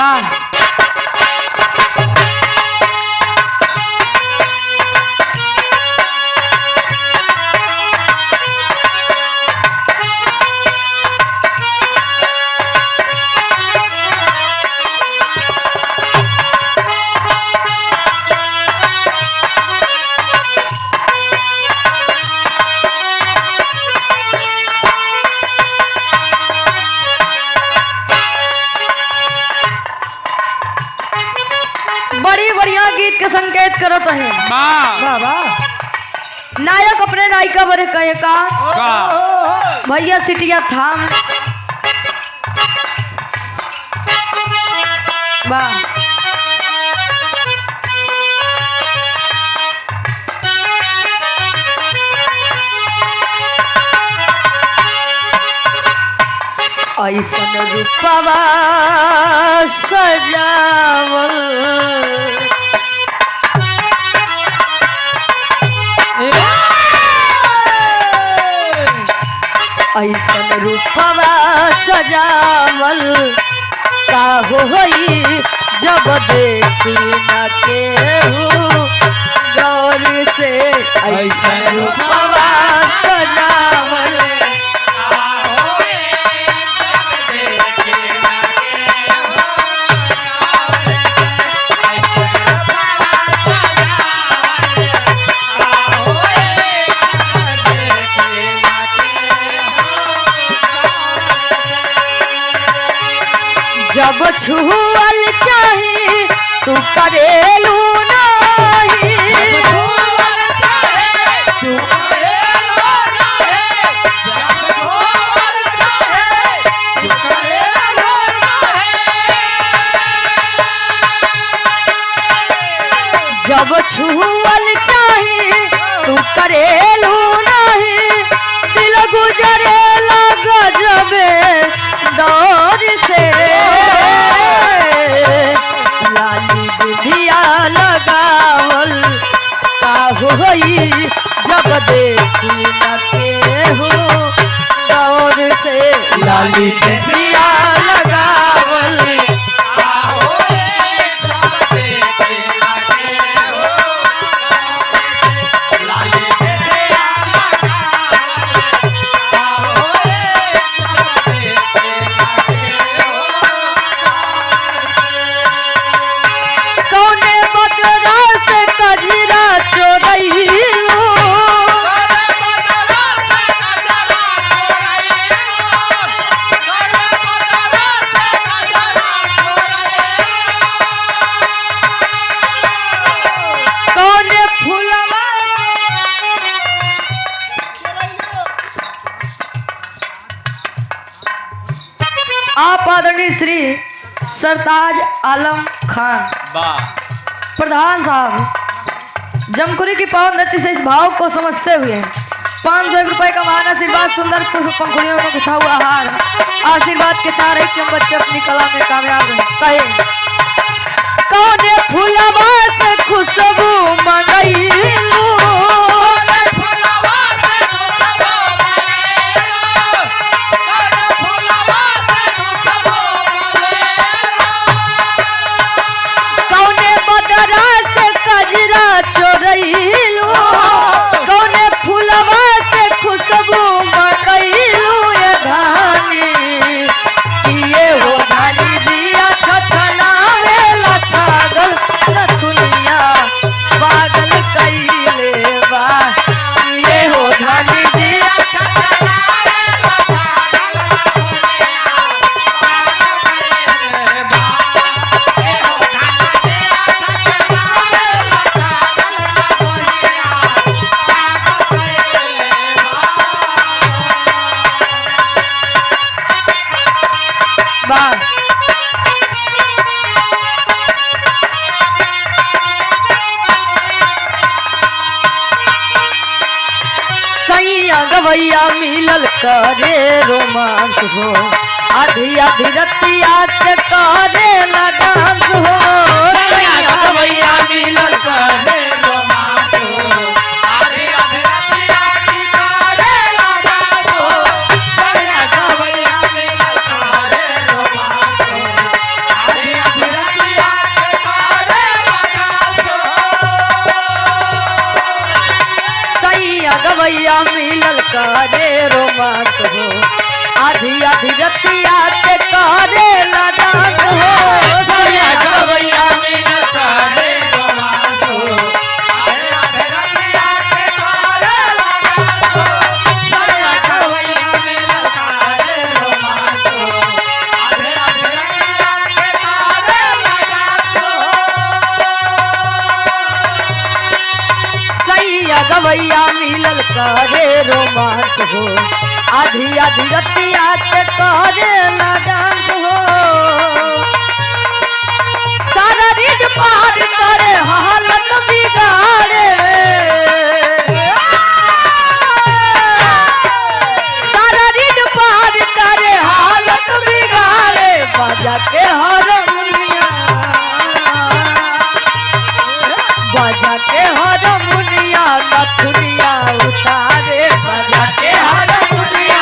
वाह बड़ी बढ़िया गीत के संकेत करत है। वाह वाह नायक अपने नायिका बरे कहे का भैया सिटिया थाम वाह ऐसन रूपवा सजावल ऐसन रूपवा सजावल का होई जब देखी न केहू गौर से ऐसन रूपवा सजावल जब छुअल चाही तू करेलू नहीं जब छुअल चाही तू करेलू नहीं दिल गुजरेला गजबे दौर से लाली बिंदिया लगावल का होई जब देखी न केहू दौर से लाली बिंदिया लगावल आप आदरणीय श्री सरताज आलम खान प्रधान साहब जमकुरी की पावन धरती से इस भाव को समझते हुए 500 रुपए का महान आशीर्वाद सुंदर पंखुड़ियों में गुथा हुआ हार आशीर्वाद के 4 एक बच्चे अपनी कला में कामयाब हैं। कौने फूलवा से खुशबू मंगईलू चोरैलू कौने फूलवा से खुशबू मंगईलू ये धानी किए हो धानी दिया छछनावे लछागल नथुनिया पागल कइले बा किए हो धानी दिया गवैया मिलल करे रोमांस हो आधी आधी रतिया के करे ला डांस हो गवैया मिलल करे रोमांस हो आधी आधी रतिया के करे ला डांस हो गवैया मिलल करे रोमांस हो आधी गवैया मिलल करे रोमांस हो आधी आधी रतिया के करे लगात हो सैया गवैया मिलल करे रोमांस हो आधी आधी रतिया के करे लगात हो सैया गवैया मिलल करे रोमांस हो आधी आधी रतिया के करे लगात हो सैया गवैया मिलल करे रोमांस हो आधी आधी रतिया के करे लगात हो सारा रीत पार करे हालत बिगाड़े सारा रीत पार करे हालत बिगाड़े बाजा के हारमोनिया बाजा के हारमोनिया नथुनिया उतारे बाजा के हारमोनिया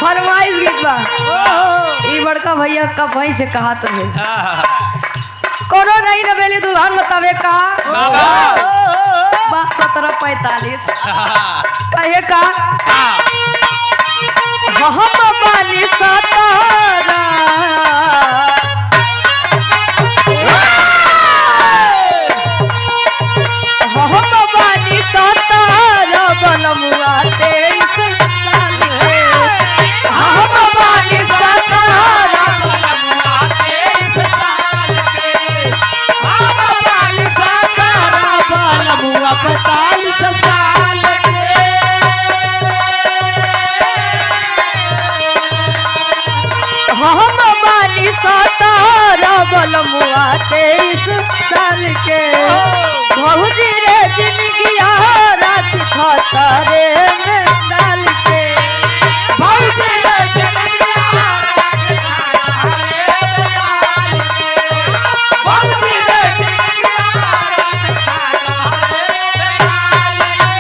फरमाइश गीत बा ई बड़का भैया का भाई से कहा तो है कोनो नहीं न बेली दुल्हन बतावे का बाबा 1745 कहे का हम बानी सतारा हम बानी सतारा बनमुआ 23 साल है हम बानी सतारा बनमुआ 23 साल के हम बानी सतारा बनमुआ 45 साल के हम बानी सतारा बनमुआ 23 साल के भौजी रे जिंदगिया रात खतरे में डाल के भौजी रे जिंदगिया रात खतरे में डाल के भौजी रे जिंदगिया रात खतरे में डाल के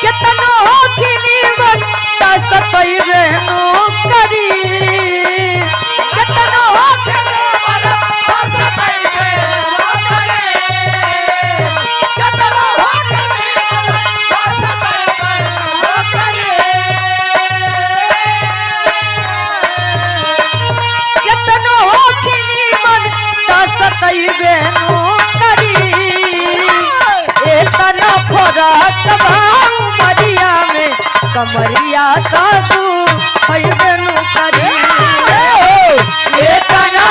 कितनो की नीमन ता सतई रहनो करी कितनो के नीमन ता सतई रहनो करी कितनो के नीमन ता सतई रहनो करी कितनो की नीमन ता सतई रहनो करी एतना फरक भाव मरिया में कमरिया सासू हैबेनु करी एतना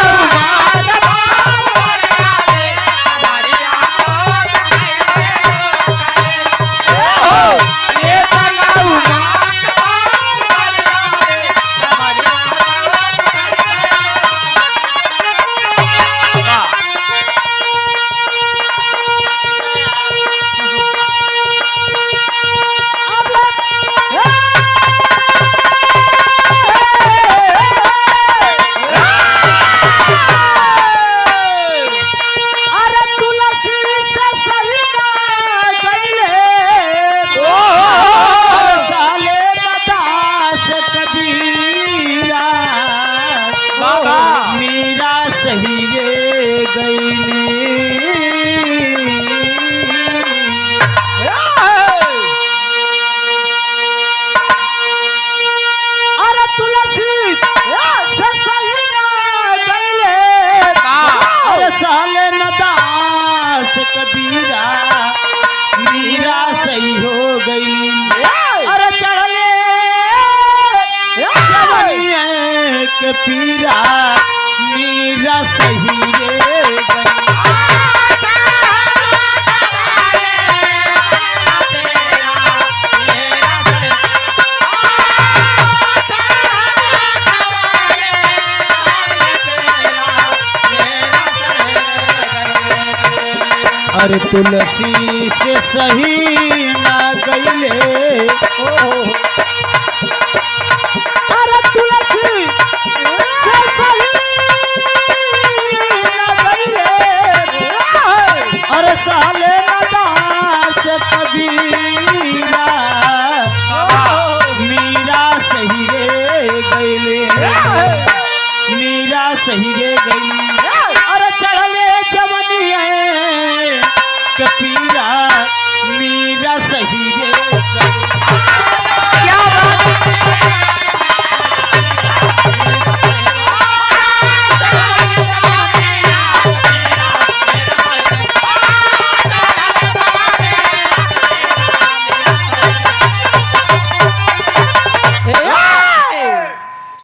कबीरा मीरा सही हो गई अरे चढ़ले के पीरा मीरा सही रे गई अरे तुलसी से सही ना गईले ओ मीरा सही रे गई अरे चढ़ले जवनिया के पीरा मीरा सही रे